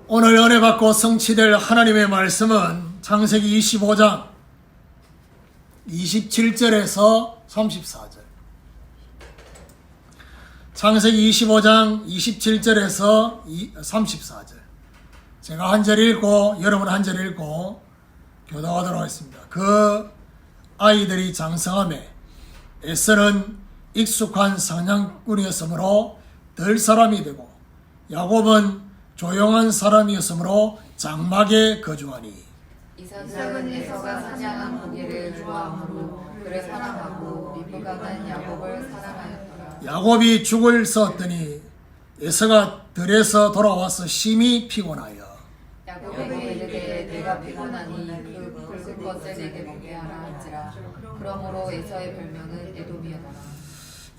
오늘 은혜 받고 성취될 하나님의 말씀은 창세기 25장 27절에서 34절. 창세기 25장 27절에서 34절. 제가 한 절 읽고 여러분 한 절 읽고 교도하도록 하겠습니다. 그 아이들이 장성함에 에서는 익숙한 사냥꾼이었으므로 들 사람이 되고 야곱은 조용한 사람이었으므로 장막에 거주하니 이삭은 에서가 사냥한 고기를 좋아하므로 그를 사랑하고 리브가는 야곱을 사랑하였더라. 야곱이 죽을 썼더니 에서가 들에서 돌아와서 심히 피곤하여 야곱에게 이르되 내가 피곤하니 그 굵은 것을 내게 먹게 하라 할지라. 그러므로 에서의 별명은 에돔이었더라.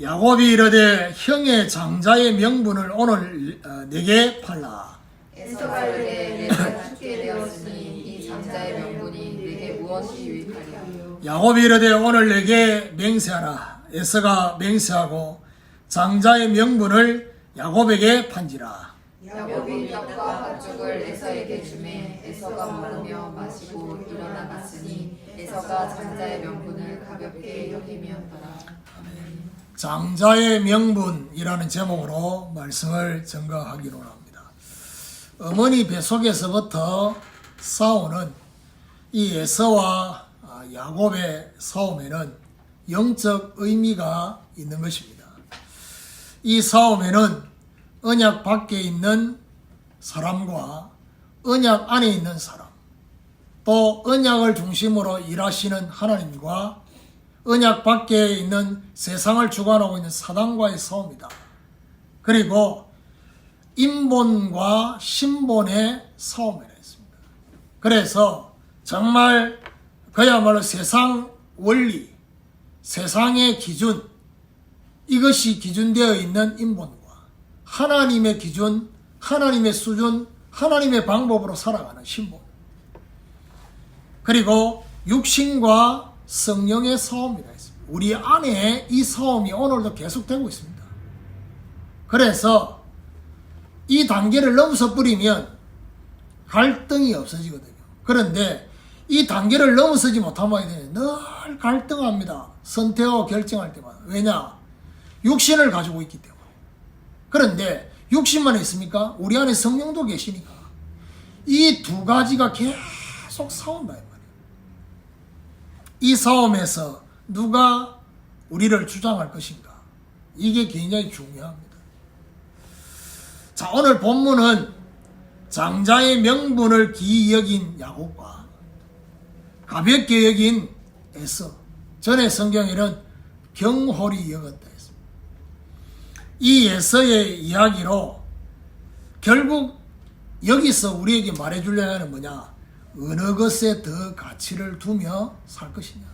야곱이 이르되 형의 장자의 명분을 오늘 내게 팔라. 에서가 이르되 내가 죽게 되었으니 이 장자의 명분이 내게 무엇이 유익하랴. 야곱이 이르되 오늘 내게 맹세하라. 에서가 맹세하고 장자의 명분을 야곱에게 판지라. 야곱이 떡과 팥죽을 에서에게 주매 에서가 먹으며 마시고 일어나 갔으니 에서가 장자의 명분을 가볍게 여김이었더라. 장자의 명분이라는 제목으로 말씀을 전가하기로 합니다. 어머니 뱃속에서부터 싸우는 이 에서와 야곱의 싸움에는 영적 의미가 있는 것입니다. 이 싸움에는 언약 밖에 있는 사람과 언약 안에 있는 사람, 또 언약을 중심으로 일하시는 하나님과 언약 밖에 있는 세상을 주관하고 있는 사단과의 싸움이다. 그리고 인본과 신본의 싸움이라 했습니다. 그래서 정말 그야말로 세상 원리, 세상의 기준, 이것이 기준되어 있는 인본과 하나님의 기준, 하나님의 수준, 하나님의 방법으로 살아가는 신본, 그리고 육신과 성령의 싸움이라 했습니다. 우리 안에 이 싸움이 오늘도 계속되고 있습니다. 그래서 이 단계를 넘어서 버리면 갈등이 없어지거든요. 그런데 이 단계를 넘어서지 못하면 늘 갈등합니다. 선택하고 결정할 때마다. 왜냐? 육신을 가지고 있기 때문에. 그런데 육신만 있습니까? 우리 안에 성령도 계시니까 이 두 가지가 계속 싸운다 이 말이에요. 이 싸움에서 누가 우리를 주장할 것인가? 이게 굉장히 중요합니다. 자, 오늘 본문은 장자의 명분을 기이 여긴 야곱과 가볍게 여긴 에서, 전에 성경에는 경홀히 여겼다 했습니다. 이 에서의 이야기로 결국 여기서 우리에게 말해주려는 하는 뭐냐? 어느 것에 더 가치를 두며 살 것이냐?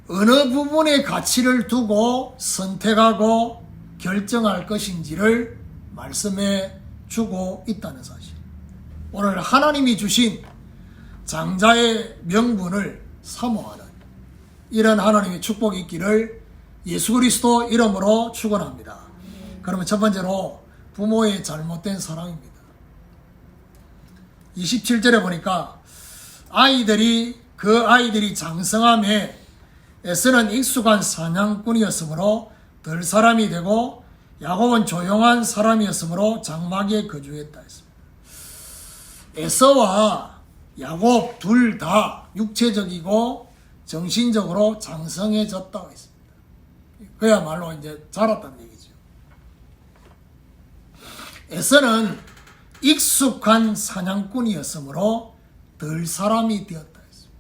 어느 부분에 가치를 두고 선택하고 결정할 것인지를 말씀해 주고 있다는 사실. 오늘 하나님이 주신 장자의 명분을 사모하는 이런 하나님의 축복이 있기를 예수 그리스도 이름으로 축원합니다. 그러면 첫 번째로 부모의 잘못된 사랑입니다. 27절에 보니까 그 아이들이 장성함에 에서는 익숙한 사냥꾼이었으므로 들 사람이 되고 야곱은 조용한 사람이었으므로 장막에 거주했다 했습니다. 에서와 야곱 둘 다 육체적이고 정신적으로 장성해졌다고 했습니다. 그야말로 이제 자랐다는 얘기죠. 에서는 익숙한 사냥꾼이었으므로 들 사람이 되었다 했습니다.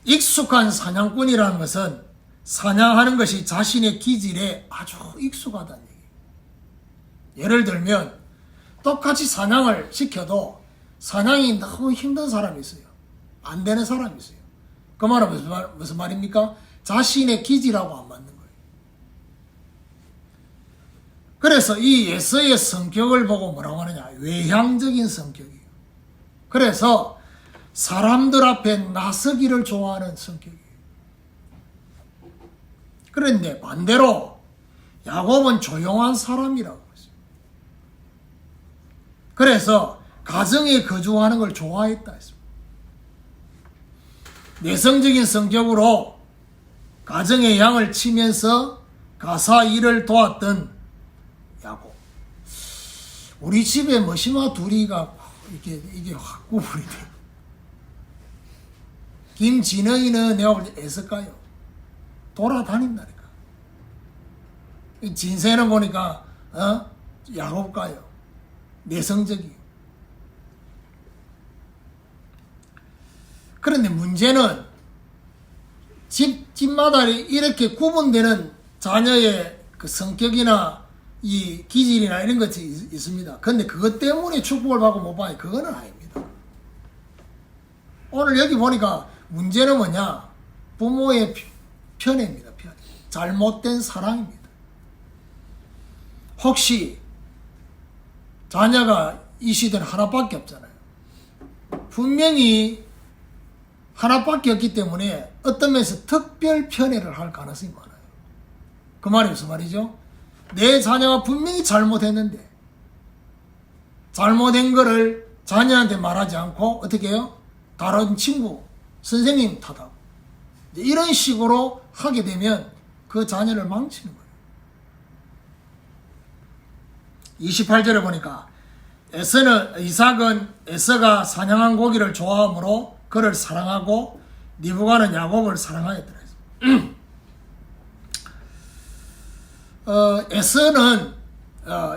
익숙한 사냥꾼이라는 것은 사냥하는 것이 자신의 기질에 아주 익숙하다는 얘기예요. 예를 들면 똑같이 사냥을 시켜도 사냥이 너무 힘든 사람이 있어요. 안 되는 사람이 있어요. 그 말은 무슨 말입니까? 자신의 기질하고 안 맞는 거예요. 그래서 이 에서의 성격을 보고 뭐라고 하느냐? 외향적인 성격이에요. 그래서 사람들 앞에 나서기를 좋아하는 성격이에요. 그런데 반대로 야곱은 조용한 사람이라고 했어요. 그래서 가정에 거주하는 걸 좋아했다 했습니다. 내성적인 성격으로 가정의 양을 치면서 가사 일을 도왔던 야곱. 우리 집에 머시마 둘이가 이게 확 구분이 돼. 김진영이는 내가 볼 때 애석가요. 돌아다닌다니까. 진세는 보니까 야곱가요. 내성적이요. 그런데 문제는 집마다 이렇게 구분되는 자녀의 그 성격이나 이 기질이나 이런 것이 있습니다. 그런데 그것 때문에 축복을 받고 못 받아요. 그거는 아닙니다. 오늘 여기 보니까 문제는 뭐냐? 부모의 편애입니다. 편애. 잘못된 사랑입니다. 혹시 자녀가 이 시대는 하나밖에 없잖아요. 분명히 하나밖에 없기 때문에 어떤 면에서 특별 편애를 할 가능성이 많아요. 그 말이 무슨 말이죠? 내 자녀가 분명히 잘못했는데 잘못된 거를 자녀한테 말하지 않고 어떻게 해요? 다른 친구, 선생님 탓하고 이런 식으로 하게 되면 그 자녀를 망치는 거예요. 28절에 보니까 이삭은 에서가 사냥한 고기를 좋아하므로 그를 사랑하고 리브가는 야곱을 사랑하였더라.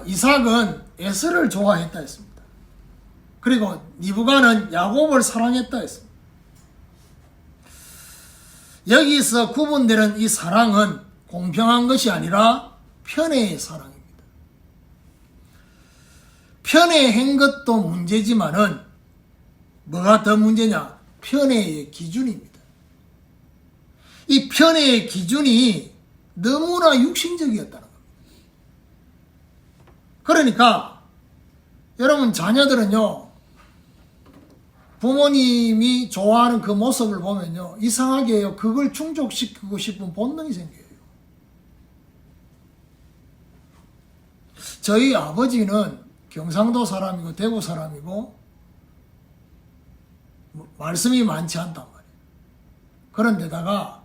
이삭은 에서를 좋아했다 했습니다. 그리고 리브가는 야곱을 사랑했다 했습니다. 여기서 구분되는 이 사랑은 공평한 것이 아니라 편애의 사랑입니다. 편애한 것도 문제지만은 뭐가 더 문제냐? 편애의 기준입니다. 이 편애의 기준이 너무나 육신적이었다는 겁니다. 그러니까 여러분 자녀들은요, 부모님이 좋아하는 그 모습을 보면요, 이상하게요, 그걸 충족시키고 싶은 본능이 생겨요. 저희 아버지는 경상도 사람이고 대구 사람이고 말씀이 많지 않단 말이에요. 그런데다가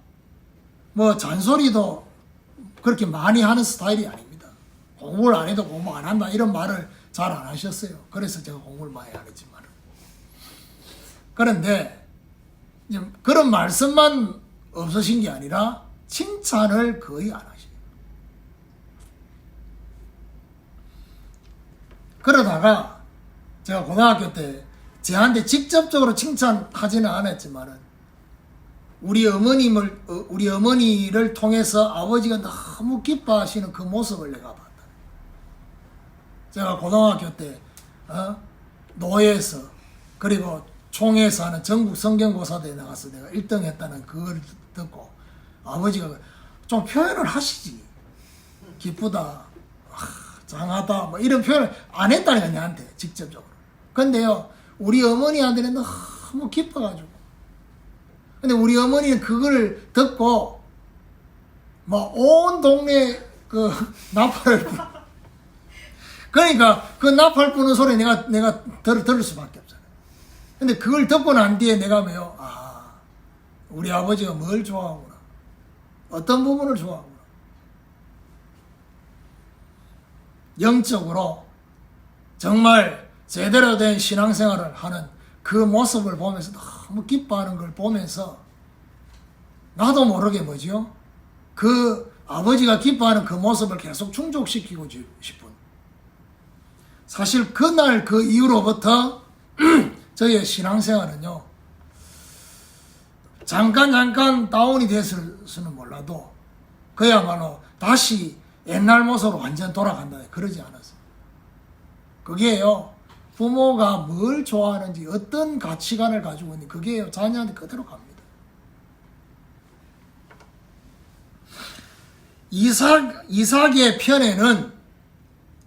뭐 잔소리도 그렇게 많이 하는 스타일이 아닙니다. 공부를 안 해도 공부 안 한다 이런 말을 잘 안 하셨어요. 그래서 제가 공부를 많이 안 했지만. 그런데 그런 말씀만 없으신 게 아니라 칭찬을 거의 안 하셔요. 그러다가 제가 고등학교 때 저한테 직접적으로 칭찬하지는 않았지만은 우리 어머니를 통해서 아버지가 너무 기뻐하시는 그 모습을 내가 봤다. 제가 고등학교 때 노예에서 그리고 총회에서 하는 전국 성경고사대에 나가서 내가 1등 했다는 그걸 듣고 아버지가 좀 표현을 하시지. 기쁘다, 장하다, 뭐 이런 표현을 안 했다니까, 내한테 직접적으로. 근데요, 우리 어머니한테는 너무 기뻐가지고. 근데 우리 어머니는 그걸 듣고, 온 동네 그 나팔을 그러니까 그 나팔 부는 소리 내가 들을 수밖에 없잖아요. 근데 그걸 듣고 난 뒤에 내가 우리 아버지가 뭘 좋아하구나. 어떤 부분을 좋아하구나. 영적으로 정말 제대로 된 신앙생활을 하는 그 모습을 보면서 너무 기뻐하는 걸 보면서 나도 모르게 뭐지요? 그 아버지가 기뻐하는 그 모습을 계속 충족시키고 싶은. 사실 그날 그 이후로부터 저희의 신앙생활은요, 잠깐 다운이 됐을지는 몰라도 그야말로 다시 옛날 모습으로 완전 돌아간다. 그러지 않았어요. 그게요, 부모가 뭘 좋아하는지 어떤 가치관을 가지고 있는지 그게요, 자녀한테 그대로 갑니다. 이삭의 편에는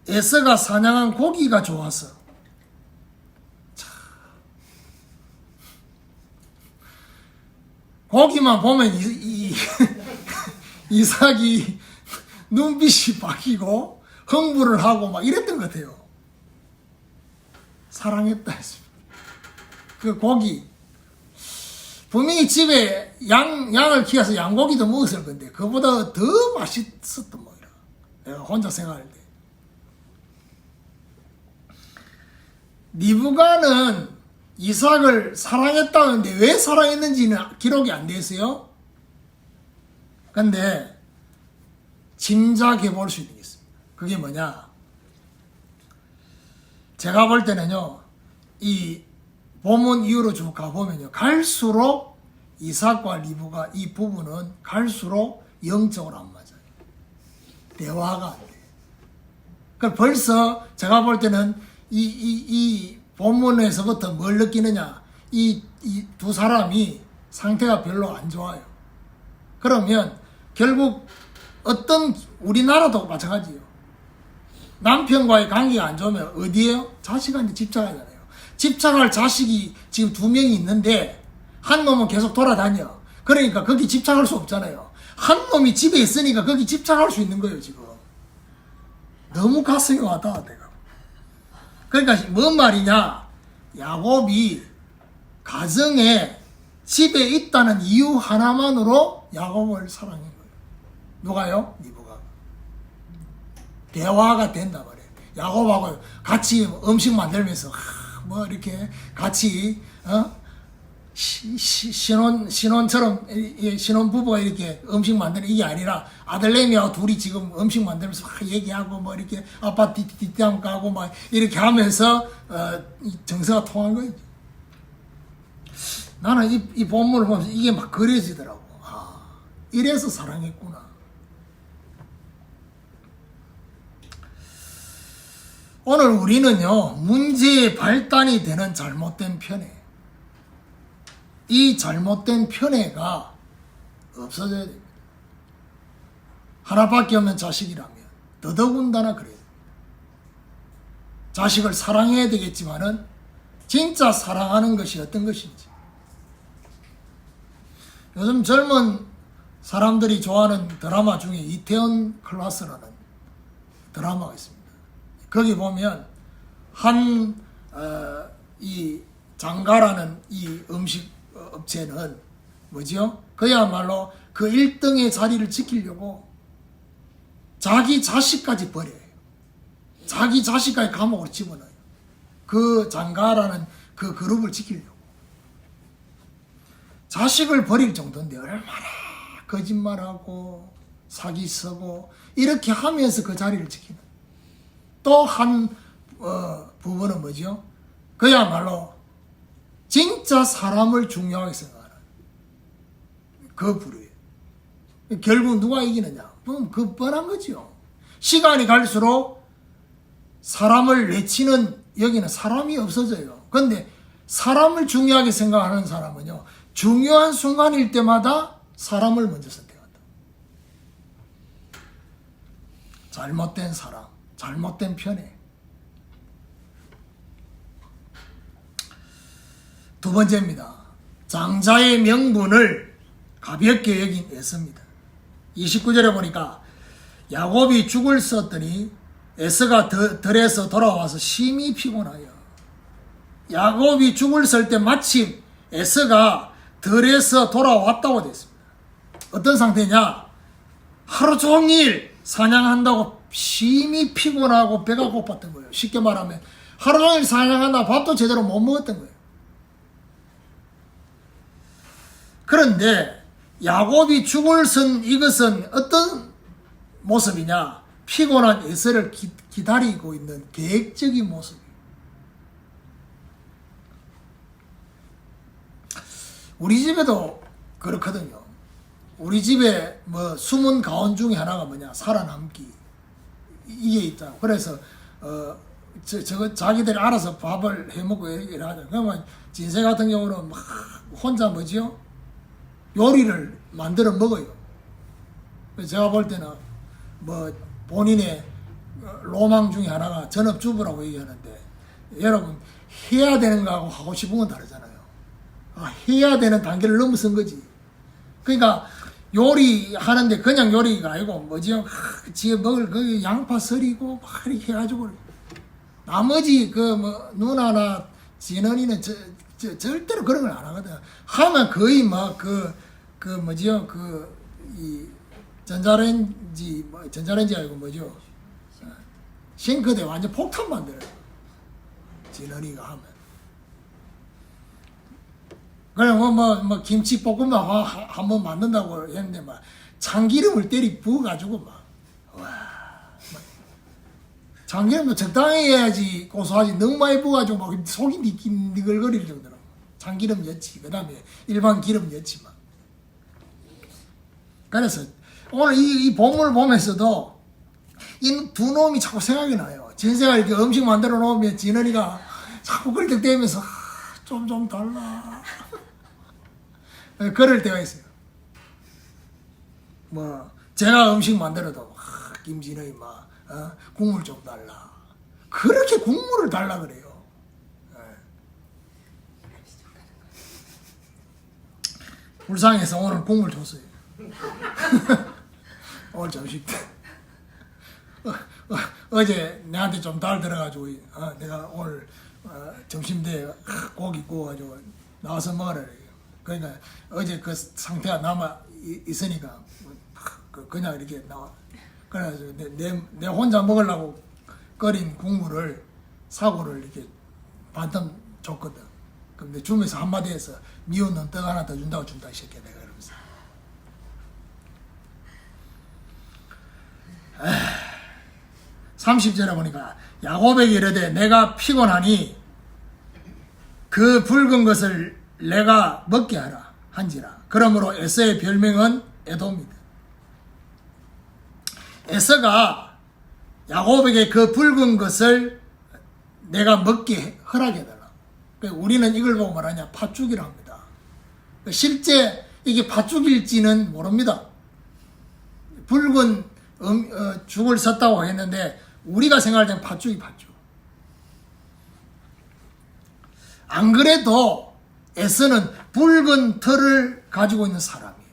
에서가 사냥한 고기가 좋아서. 고기만 보면 이삭이 눈빛이 바뀌고 흥분을 하고 막 이랬던 것 같아요. 사랑했다 했습니다. 그 고기 분명히 집에 양을 키워서 양고기도 먹었을 건데 그보다 더 맛있었던 모이라. 내가 혼자 생각할 때. 리브가는 이삭을 사랑했다는데 왜 사랑했는지는 기록이 안 돼 있어요. 근데 짐작해 볼 수 있는 게 있습니다. 그게 뭐냐? 제가 볼 때는요, 이 본문 이후로 쭉 가보면요, 갈수록 이삭과 리브가 이 부부는 갈수록 영적으로 안 맞아요. 대화가 안 돼요. 그러니까 벌써 제가 볼 때는 이 본문에서부터 뭘 느끼느냐, 이 두 사람이 상태가 별로 안 좋아요. 그러면 결국 어떤 우리나라도 마찬가지예요. 남편과의 관계가 안 좋으면 어디에요? 자식한테 집착하잖아요. 집착할 자식이 지금 2명이 있는데 한 놈은 계속 돌아다녀. 그러니까 거기 집착할 수 없잖아요. 한 놈이 집에 있으니까 거기 집착할 수 있는 거예요, 지금. 너무 가슴이 와닿아, 내가. 그러니까 뭔 말이냐? 야곱이 가정에 집에 있다는 이유 하나만으로 야곱을 사랑한 거예요. 누가요? 리브가. 대화가 된단 말이에요. 야곱하고 같이 음식 만들면서 뭐 이렇게 같이 신혼처럼 신혼 부부가 이렇게 음식 만드는 이게 아니라 아들내미하고 둘이 지금 음식 만들면서 막 얘기하고 뭐 이렇게 아빠 뒷담 까고 막 이렇게 하면서 정서가 통한 거예요. 나는 이 본문을 보면서 이게 막 그려지더라고. 아, 이래서 사랑했구나. 오늘 우리는요, 문제의 발단이 되는 잘못된 편애. 이 잘못된 편애가 없어져야 됩니다. 하나밖에 없는 자식이라면 더더군다나 그래요. 자식을 사랑해야 되겠지만은 진짜 사랑하는 것이 어떤 것인지. 요즘 젊은 사람들이 좋아하는 드라마 중에 이태원 클라스라는 드라마가 있습니다. 거기 보면 이 장가라는 이 음식 업체는 뭐죠? 그야말로 그 1등의 자리를 지키려고 자기 자식까지 버려요. 자기 자식까지 감옥으로 집어넣어요. 그 장가라는 그 그룹을 지키려고. 자식을 버릴 정도인데 얼마나 거짓말하고 사기 쓰고 이렇게 하면서 그 자리를 지키는. 또 한 부분은 뭐죠? 그야말로 진짜 사람을 중요하게 생각하는 그 부류예요. 결국 누가 이기느냐? 그 뻔한 거죠. 시간이 갈수록 사람을 내치는 여기는 사람이 없어져요. 그런데 사람을 중요하게 생각하는 사람은요, 중요한 순간일 때마다 사람을 먼저 선택한다. 잘못된 사랑, 잘못된 편애. 두 번째입니다. 장자의 명분을 가볍게 여긴 에서입니다. 29절에 보니까 야곱이 죽을 썼더니 에서가 들에서 돌아와서 심히 피곤하여. 야곱이 죽을 쓸 때 마침 에서가 들에서 돌아왔다고 되어 있습니다. 어떤 상태냐? 하루 종일 사냥한다고 심히 피곤하고 배가 고팠던 거예요. 쉽게 말하면 하루 종일 사냥한다고 밥도 제대로 못 먹었던 거예요. 그런데 야곱이 죽을 쓴 이것은 어떤 모습이냐? 피곤한 에서를 기다리고 있는 계획적인 모습이에요. 우리 집에도 그렇거든요. 우리 집에 뭐 숨은 가온 중에 하나가 뭐냐? 살아남기. 이게 있다. 그래서 저거 자기들이 알아서 밥을 해먹고 이렇게 하죠. 그러면 진세 같은 경우는 막 혼자 뭐지요? 요리를 만들어 먹어요. 제가 볼 때는 뭐 본인의 로망 중에 하나가 전업주부라고 얘기하는데, 여러분 해야 되는 거하고 하고 싶은 건 다르잖아요. 해야 되는 단계를 넘어선 거지. 그러니까 요리하는데 그냥 요리가 아니고 뭐지요? 지금 먹을 그 양파 썰이고 막 이렇게 해가지고 나머지 그 뭐 누나나 진원이는 절대로 그런 걸 안 하거든. 하면 거의 막 그 뭐지요? 이 전자레인지 아니고 뭐죠? 싱크대 완전 폭탄 만들어요. 진원이가 하면. 그래 뭐 김치 볶음밥 한번 만든다고 했는데 막 참기름을 때리 부어가지고 막 참기름도 적당히 해야지 고소하지. 너무 많이 부어가지고 막 속이 니글거릴 정도로 참기름 넣지. 그 다음에 일반 기름 넣지 막. 그래서 오늘 이 본문을 보면서도 이 두 놈이 자꾸 생각이 나요. 진세가 이렇게 음식 만들어 놓으면 진원이가 자꾸 걸떡대면서 좀 달라. 그럴 때가 있어요. 뭐 제가 음식 만들어도 김진원이 막 국물 좀 달라. 그렇게 국물을 달라 그래요. 불쌍해서 오늘 국물 줬어요. 오늘 점심 때. 어제 내한테 좀 달 들어가지고 내가 오늘 점심 때 고기 구워가지고 나와서 먹으라 그래요. 그러니까 어제 그 상태가 남아 있으니까 그냥 이렇게 나와. 그래가지고 내 혼자 먹으려고 끓인 국물을 사고를 이렇게 반쯤 줬거든. 근데 주면서 한마디 해서 미운 놈 떡 하나 더 준다고 준다 이 새끼야 내가 이러면서. 30절에 보니까 야곱에게 이르되 내가 피곤하니 그 붉은 것을 내가 먹게 하라 한지라. 그러므로 에서의 별명은 에돔이다. 에서가 야곱에게 그 붉은 것을 내가 먹게 허락해달라. 우리는 이걸 보고 말하냐 팥죽이라 합니다. 실제 이게 팥죽일지는 모릅니다. 붉은 죽을 썼다고 했는데 우리가 생각할 때는 팥죽이 팥죽. 안 그래도 에서는 붉은 털을 가지고 있는 사람이에요.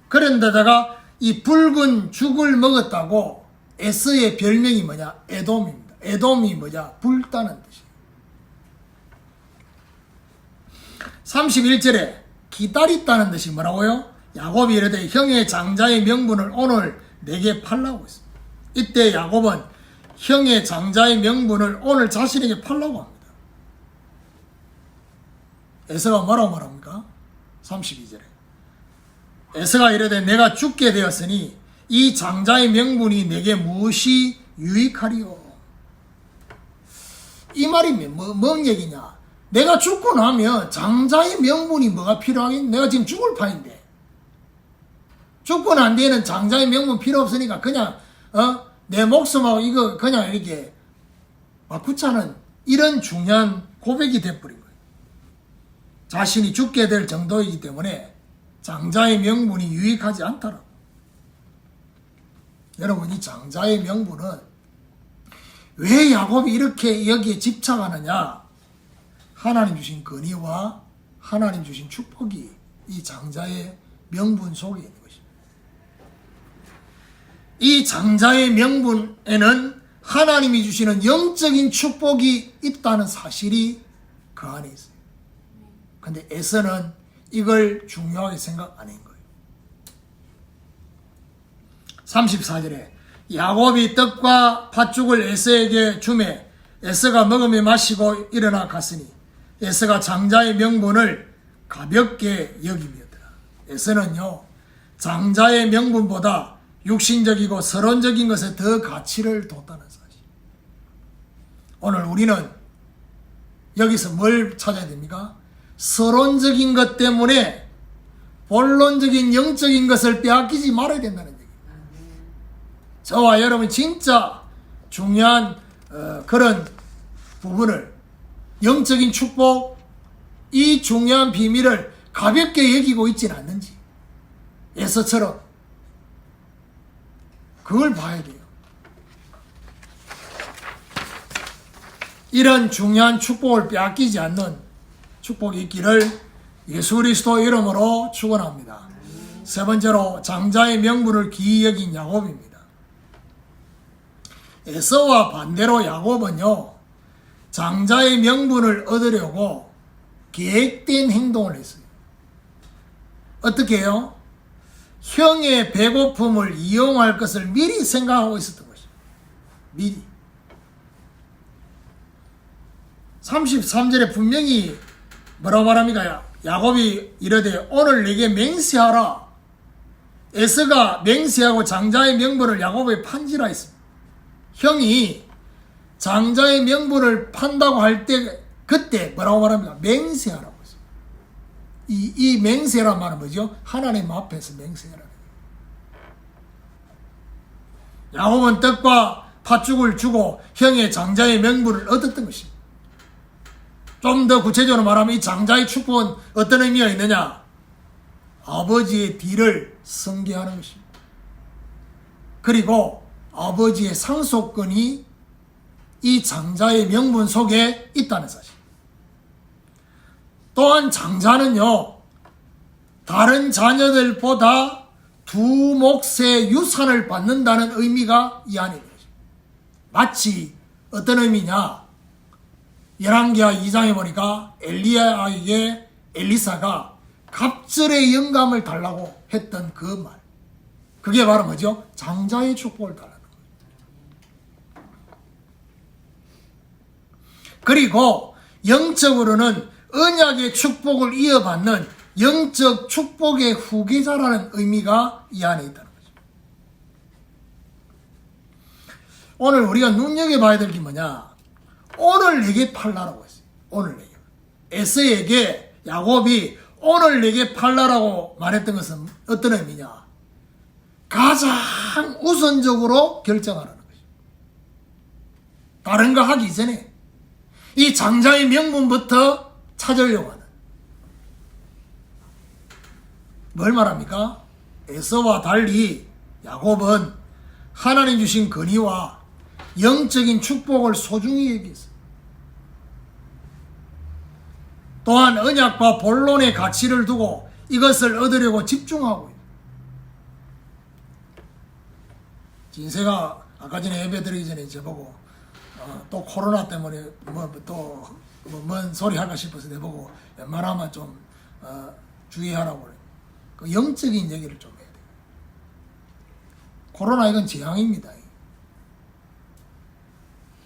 그런데다가 이 붉은 죽을 먹었다고 에서의 별명이 뭐냐? 에돔입니다. 에돔이 뭐냐? 붉다는 뜻이에요. 31절에 기다렸다는 뜻이 뭐라고요? 야곱이 이르되 형의 장자의 명분을 오늘 내게 팔라고 했습니다. 이때 야곱은 형의 장자의 명분을 오늘 자신에게 팔라고 합니다. 에서가 뭐라고 말합니까? 32절에 에서가 이르되 내가 죽게 되었으니 이 장자의 명분이 내게 무엇이 유익하리요? 이 말이 뭔 얘기냐? 내가 죽고 나면 장자의 명분이 뭐가 필요하겠니? 내가 지금 죽을 판인데 죽고 난 뒤에는 장자의 명분 필요 없으니까 그냥 내 목숨하고 이거 그냥 이렇게 바꾸자는 이런 중요한 고백이 돼버린 거예요. 자신이 죽게 될 정도이기 때문에 장자의 명분이 유익하지 않다라고. 여러분 이 장자의 명분은 왜 야곱이 이렇게 여기에 집착하느냐? 하나님 주신 권위와 하나님 주신 축복이 이 장자의 명분 속에 있는 것입니다. 이 장자의 명분에는 하나님이 주시는 영적인 축복이 있다는 사실이 그 안에 있어요. 근데 에서는 이걸 중요하게 생각 안 한 거예요. 34절에 야곱이 떡과 팥죽을 에서에게 주매 에서가 먹으며 마시고 일어나 갔으니 에서가 장자의 명분을 가볍게 여김이었더라. 에서는요 장자의 명분보다 육신적이고 서론적인 것에 더 가치를 뒀다는 사실. 오늘 우리는 여기서 뭘 찾아야 됩니까? 서론적인 것 때문에 본론적인 영적인 것을 빼앗기지 말아야 된다는 얘기입니다. 저와 여러분 진짜 중요한 그런 부분을 영적인 축복 이 중요한 비밀을 가볍게 여기고 있지는 않는지 에서처럼 그걸 봐야 돼요. 이런 중요한 축복을 빼앗기지 않는 축복이 있기를 예수 그리스도 이름으로 축원합니다. 세 번째로 장자의 명분을 귀히 여긴 야곱입니다. 에서와 반대로 야곱은요, 장자의 명분을 얻으려고 계획된 행동을 했어요. 어떻게 해요? 형의 배고픔을 이용할 것을 미리 생각하고 있었던 것이죠. 미리. 33절에 분명히 뭐라고 말합니까? 야곱이 이르되 오늘 내게 맹세하라. 에서가 맹세하고 장자의 명분을 야곱에게 판지라 했습니다. 형이 장자의 명분을 판다고 할 때 그때 뭐라고 말합니까? 맹세하라고 했어요. 이 맹세란 말은 뭐죠? 하나님 앞에서 맹세하라는 거예요. 야곱은 떡과 팥죽을 주고 형의 장자의 명분을 얻었던 것입니다. 좀 더 구체적으로 말하면 이 장자의 축복은 어떤 의미가 있느냐? 아버지의 뒤를 승계하는 것입니다. 그리고 아버지의 상속권이 이 장자의 명분 속에 있다는 사실. 또한 장자는요, 다른 자녀들보다 두 몫의 유산을 받는다는 의미가 이 안에 있는 것입니다. 마치 어떤 의미냐? 열왕기하 2장에 보니까 엘리야에게 엘리사가 갑절의 영감을 달라고 했던 그 말. 그게 바로 뭐죠? 장자의 축복을 달라는 거예요. 그리고 영적으로는 언약의 축복을 이어받는 영적 축복의 후계자라는 의미가 이 안에 있다는 거죠. 오늘 우리가 눈여겨봐야 될 게 뭐냐? 오늘 내게 팔라라고 했어요. 오늘 내게. 에서에게 야곱이 오늘 내게 팔라라고 말했던 것은 어떤 의미냐? 가장 우선적으로 결정하라는 것이죠. 다른 거 하기 전에 이 장자의 명분부터 찾으려고 하는. 뭘 말합니까? 에서와 달리 야곱은 하나님 주신 권위와 영적인 축복을 소중히 여기었어요. 또한 언약과 본론의 가치를 두고 이것을 얻으려고 집중하고 있어요. 진세가 아까 전에 예배 드리기 전에 저보고 또 코로나 때문에 뭔 소리 할까 싶어서 내보고 웬만하면 좀 주의하라고 그래요. 그 영적인 얘기를 좀 해야 돼요. 코로나 이건 재앙입니다.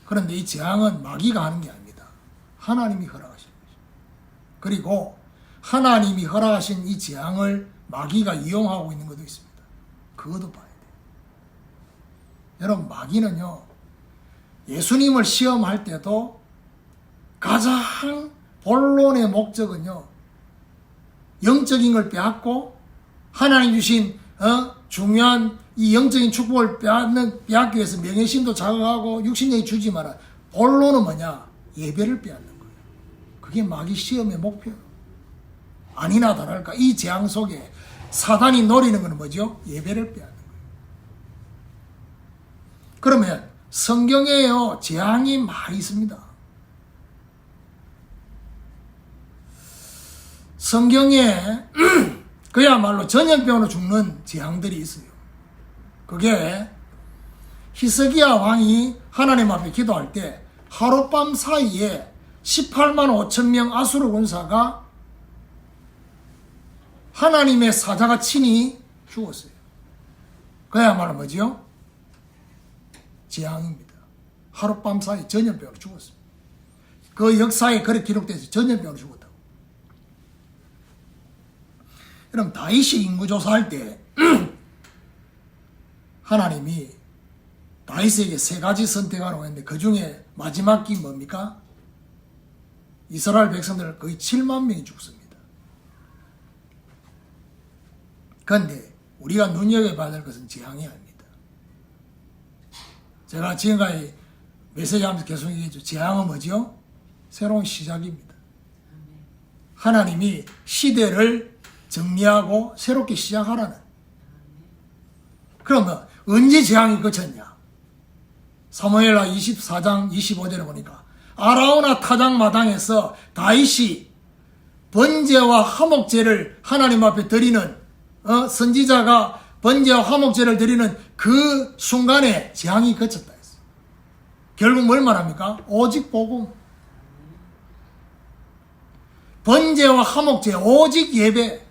그런데 이 재앙은 마귀가 하는 게 아닙니다. 하나님이 허락하신 것이죠. 그리고 하나님이 허락하신 이 재앙을 마귀가 이용하고 있는 것도 있습니다. 그것도 봐야 돼요. 여러분, 마귀는요, 예수님을 시험할 때도 가장 본론의 목적은요, 영적인 걸 빼앗고 하나님 주신 중요한 이 영적인 축복을 빼앗기 위해서 명예심도 자극하고 육신력이 주지 마라. 본론은 뭐냐? 예배를 빼앗는 거예요. 그게 마귀 시험의 목표예요. 아니나 다를까 이 재앙 속에 사단이 노리는 것은 뭐죠? 예배를 빼앗는 거예요. 그러면 성경에요, 재앙이 많이 있습니다. 성경에 그야말로 전염병으로 죽는 재앙들이 있어요. 그게 히스기야 왕이 하나님 앞에 기도할 때 하룻밤 사이에 18만 5천 명 아수르 군사가 하나님의 사자가 친히 죽었어요. 그야말로 뭐지요? 재앙입니다. 하룻밤 사이 전염병으로 죽었습니다. 그 역사에 그렇게 기록돼서 전염병으로 죽었다고. 그럼 다윗이 인구조사할 때 하나님이 다윗에게 세 가지 선택하라고 했는데 그 중에 마지막 게 뭡니까? 이스라엘 백성들 거의 7만 명이 죽습니다. 그런데 우리가 눈여겨봐야 될 것은 재앙이 아닙니다. 제가 지금까지 메시지 하면서 계속 얘기했죠. 재앙은 뭐죠? 새로운 시작입니다. 하나님이 시대를 정리하고 새롭게 시작하라는. 그러면 언제 재앙이 그쳤냐? 사무엘하 24장 25절에 보니까 아라우나 타작마당에서 다윗이 번제와 화목제를 하나님 앞에 드리는 선지자가 번제와 화목제를 드리는 그 순간에 재앙이 그쳤다 했어요. 결국 뭘 말합니까? 오직 복음. 번제와 화목제, 오직 예배.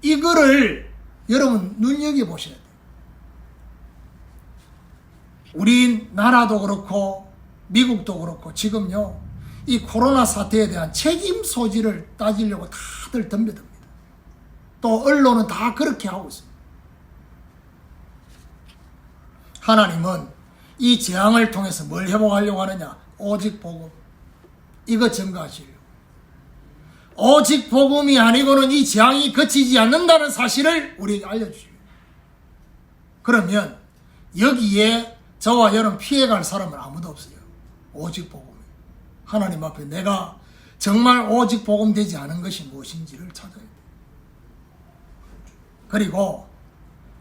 이거를 여러분 눈여겨보셔야 돼요. 우리나라도 그렇고 미국도 그렇고 지금요, 이 코로나 사태에 대한 책임 소지를 따지려고 다들 덤벼듭니다. 또 언론은 다 그렇게 하고 있습니다. 하나님은 이 재앙을 통해서 뭘 회복하려고 하느냐? 오직 복음. 이거 증거하시려고. 오직 복음이 아니고는 이 재앙이 그치지 않는다는 사실을 우리에게 알려주시려고. 그러면 여기에 저와 여러분 피해갈 사람은 아무도 없어요. 오직 복음. 하나님 앞에 내가 정말 오직 복음 되지 않은 것이 무엇인지를 찾아야 돼요. 그리고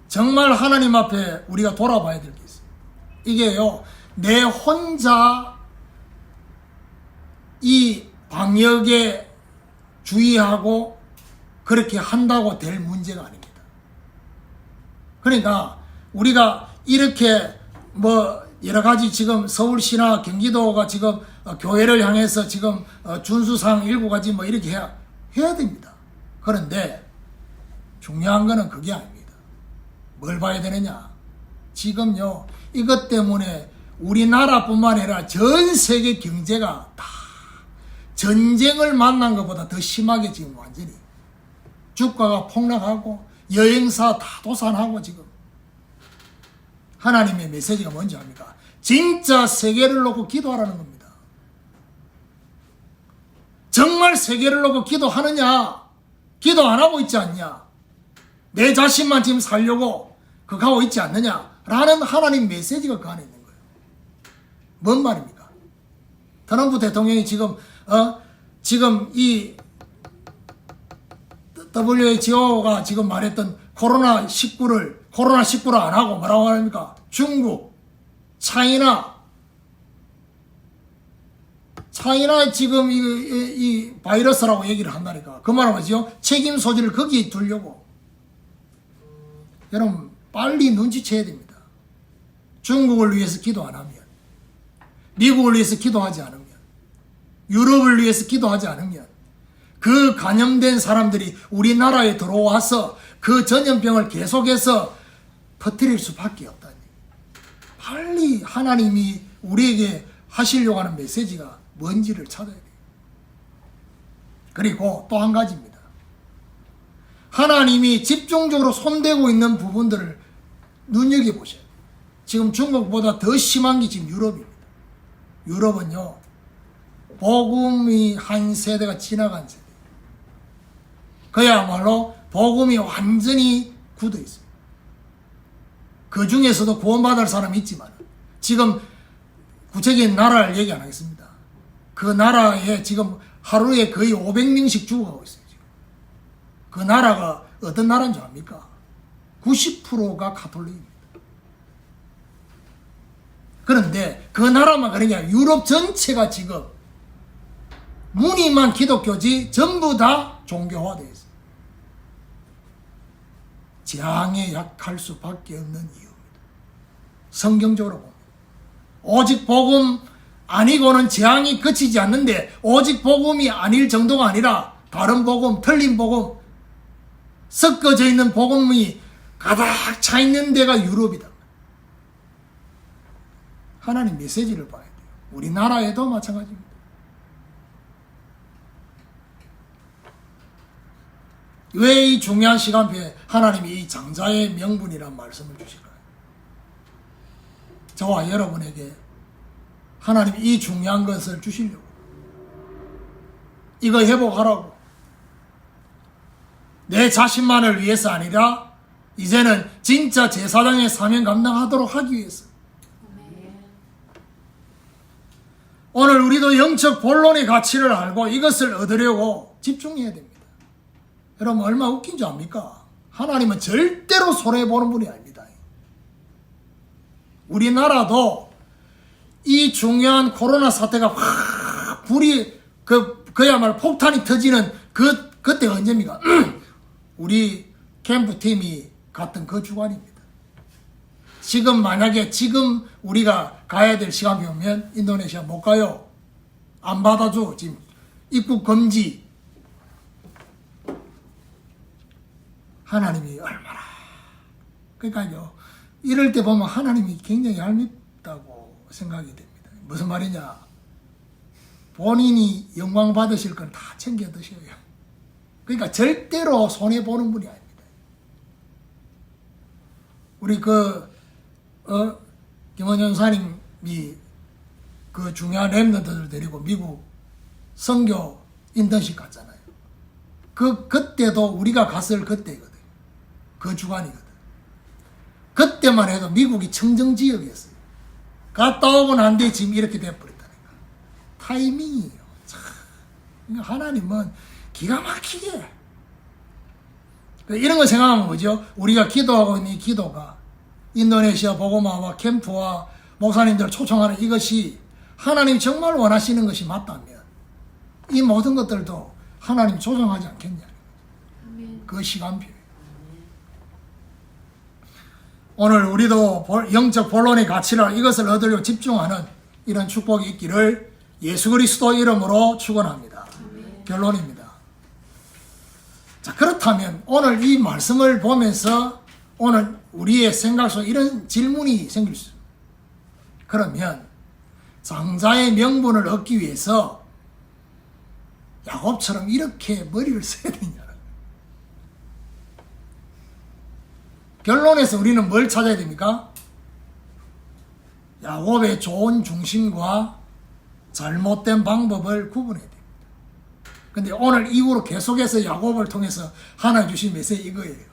정말 하나님 앞에 우리가 돌아봐야 될 게 있어요. 이게요, 내 혼자 이 방역에 주의하고 그렇게 한다고 될 문제가 아닙니다. 그러니까 우리가 이렇게 여러 가지 지금 서울시나 경기도가 지금 교회를 향해서 지금 준수사항 7가지 이렇게 해야 됩니다. 그런데 중요한 거는 그게 아닙니다. 뭘 봐야 되느냐? 지금요, 이것 때문에 우리나라뿐만 아니라 전 세계 경제가 다 전쟁을 만난 것보다 더 심하게 지금 완전히 주가가 폭락하고 여행사 다 도산하고 지금. 하나님의 메시지가 뭔지 압니까? 진짜 세계를 놓고 기도하라는 겁니다. 정말 세계를 놓고 기도하느냐? 기도 안 하고 있지 않냐? 내 자신만 지금 살려고 그거 하고 있지 않느냐? 라는 하나님 메시지가 그 안에 있는 거예요. 뭔 말입니까? 트럼프 대통령이 지금 이 WHO가 지금 말했던 코로나19를 안 하고 뭐라고 합니까? 중국, 차이나 지금 이 바이러스라고 얘기를 한다니까. 그 말은 뭐지요? 책임 소지를 거기에 두려고. 여러분, 빨리 눈치채야 됩니다. 중국을 위해서 기도 안 하면, 미국을 위해서 기도하지 않으면, 유럽을 위해서 기도하지 않으면, 그 감염된 사람들이 우리나라에 들어와서 그 전염병을 계속해서 퍼뜨릴 수밖에 없다니. 빨리 하나님이 우리에게 하시려고 하는 메시지가 뭔지를 찾아야 돼요. 그리고 또 한 가지입니다. 하나님이 집중적으로 손대고 있는 부분들을 눈여겨보셔야 돼요. 지금 중국보다 더 심한 게 지금 유럽입니다. 유럽은요, 복음이 한 세대가 지나간 세대. 그야말로 복음이 완전히 굳어 있어요. 그 중에서도 구원받을 사람이 있지만, 지금 구체적인 나라를 얘기 안 하겠습니다. 그 나라에 지금 하루에 거의 500명씩 죽어가고 있어요. 지금. 그 나라가 어떤 나라인 줄 압니까? 90%가 가톨릭입니다. 그런데 그 나라만 그러냐? 유럽 전체가 지금 무늬만 기독교지 전부 다 종교화되어 있어요. 재앙에 약할 수밖에 없는 이유입니다. 성경적으로 보면 오직 복음 아니고는 재앙이 그치지 않는데, 오직 복음이 아닐 정도가 아니라 다른 복음, 틀린 복음, 섞어져 있는 복음이 가득 차 있는 데가 유럽이다. 하나님 메시지를 봐야 돼요. 우리나라에도 마찬가지입니다. 왜 이 중요한 시간표에 하나님이 이 장자의 명분이란 말씀을 주실까요? 저와 여러분에게 하나님이 이 중요한 것을 주시려고, 이거 회복하라고, 내 자신만을 위해서 아니라 이제는 진짜 제사장의 사명 감당하도록 하기 위해서. 오늘 우리도 영적 본론의 가치를 알고 이것을 얻으려고 집중해야 됩니다. 여러분, 얼마 웃긴 줄 압니까? 하나님은 절대로 손해보는 분이 아닙니다. 우리나라도 이 중요한 코로나 사태가 확 불이 그야말로 폭탄이 터지는 그때가 언제입니까? 우리 캠프팀이 갔던 그 주간입니다. 지금 만약에 지금 우리가 가야 될 시간표면 인도네시아 못 가요. 안 받아줘. 지금 입국 금지. 하나님이 얼마나, 그러니까요, 이럴 때 보면 하나님이 굉장히 얄밉다고 생각이 됩니다. 무슨 말이냐? 본인이 영광 받으실 건 다 챙겨 드셔요. 그러니까 절대로 손해 보는 분이 아닙니다. 우리 김원현 사님이 그 중요한 랩런트들 데리고 미국 선교 인턴십 갔잖아요. 그때도 우리가 갔을 그때거든. 그 주간이거든. 그때만 해도 미국이 청정지역이었어요. 갔다 오고 난 뒤에 지금 이렇게 돼버렸다니까. 타이밍이에요. 참. 하나님은 기가 막히게. 이런 거 생각하면 뭐죠? 우리가 기도하고 있는 이 기도가 인도네시아 보고마와 캠프와 목사님들 초청하는 이것이 하나님이 정말 원하시는 것이 맞다면 이 모든 것들도 하나님 조정하지 않겠냐. 그 시간표예요. 오늘 우리도 영적 본론의 가치를 이것을 얻으려고 집중하는 이런 축복이 있기를 예수 그리스도 이름으로 축원합니다. 결론입니다. 자, 그렇다면 오늘 이 말씀을 보면서 오늘 우리의 생각 속에 이런 질문이 생길 수 있습니다. 그러면 장자의 명분을 얻기 위해서 야곱처럼 이렇게 머리를 써야 되냐? 결론에서 우리는 뭘 찾아야 됩니까? 야곱의 좋은 중심과 잘못된 방법을 구분해야 됩니다. 근데 오늘 이후로 계속해서 야곱을 통해서 하나님 주신 메시지 이거예요.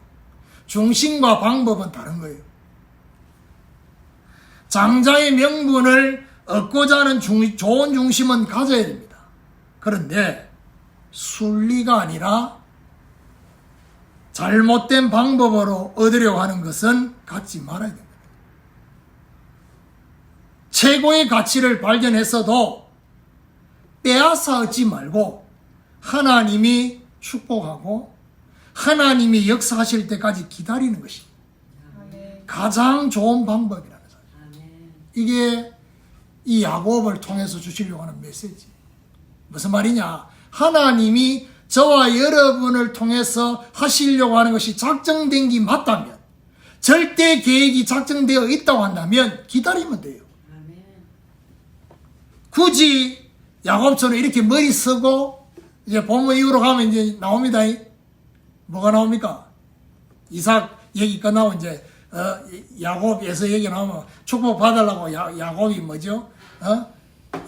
중심과 방법은 다른 거예요. 장자의 명분을 얻고자 하는 좋은 중심은 가져야 됩니다. 그런데 순리가 아니라 잘못된 방법으로 얻으려고 하는 것은 갖지 말아야 됩니다. 최고의 가치를 발견했어도 빼앗아 얻지 말고 하나님이 축복하고 하나님이 역사하실 때까지 기다리는 것이 가장 좋은 방법이라는 사실. 이게 이 야곱을 통해서 주시려고 하는 메시지. 무슨 말이냐? 하나님이 저와 여러분을 통해서 하시려고 하는 것이 작정된 게 맞다면, 절대 계획이 작정되어 있다고 한다면 기다리면 돼요. 굳이 야곱처럼 이렇게 머리 쓰고 이제 본문 이후로 가면 이제 나옵니다. 뭐가 나옵니까? 이삭 얘기 끝나고 이제 야곱에서 얘기 나오면 축복 받으려고 야곱이 뭐죠?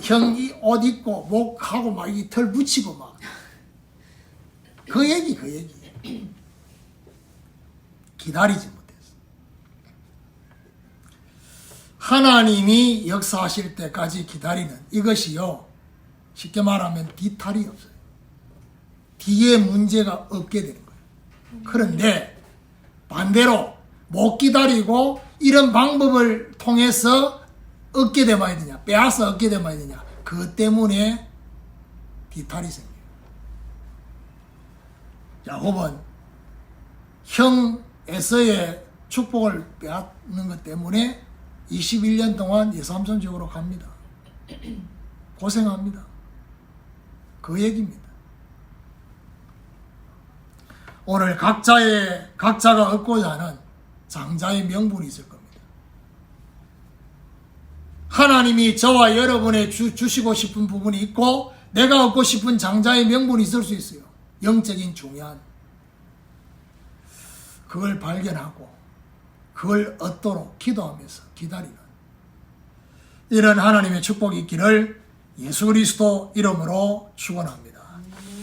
형이 옷 입고 목하고 막 이 털 붙이고 막 그 얘기. 기다리지 못했어. 하나님이 역사하실 때까지 기다리는 이것이요, 쉽게 말하면 뒤탈이 없어요. 뒤에 문제가 없게 되는 거예요. 그런데 반대로 못 기다리고 이런 방법을 통해서 얻게 되면 되냐, 빼앗아 얻게 되면 되냐, 그것 때문에 뒤탈이 생겨요. 야곱은 형 에서의 축복을 빼앗는 것 때문에 21년 동안 예삼손지역으로 갑니다. 고생합니다. 그 얘기입니다. 오늘 각자가 얻고자 하는 장자의 명분이 있을 겁니다. 하나님이 저와 여러분의 주시고 싶은 부분이 있고 내가 얻고 싶은 장자의 명분이 있을 수 있어요. 영적인 중요한 그걸 발견하고 그걸 얻도록 기도하면서 기다리는 이런 하나님의 축복이 있기를 예수 그리스도 이름으로 축원합니다.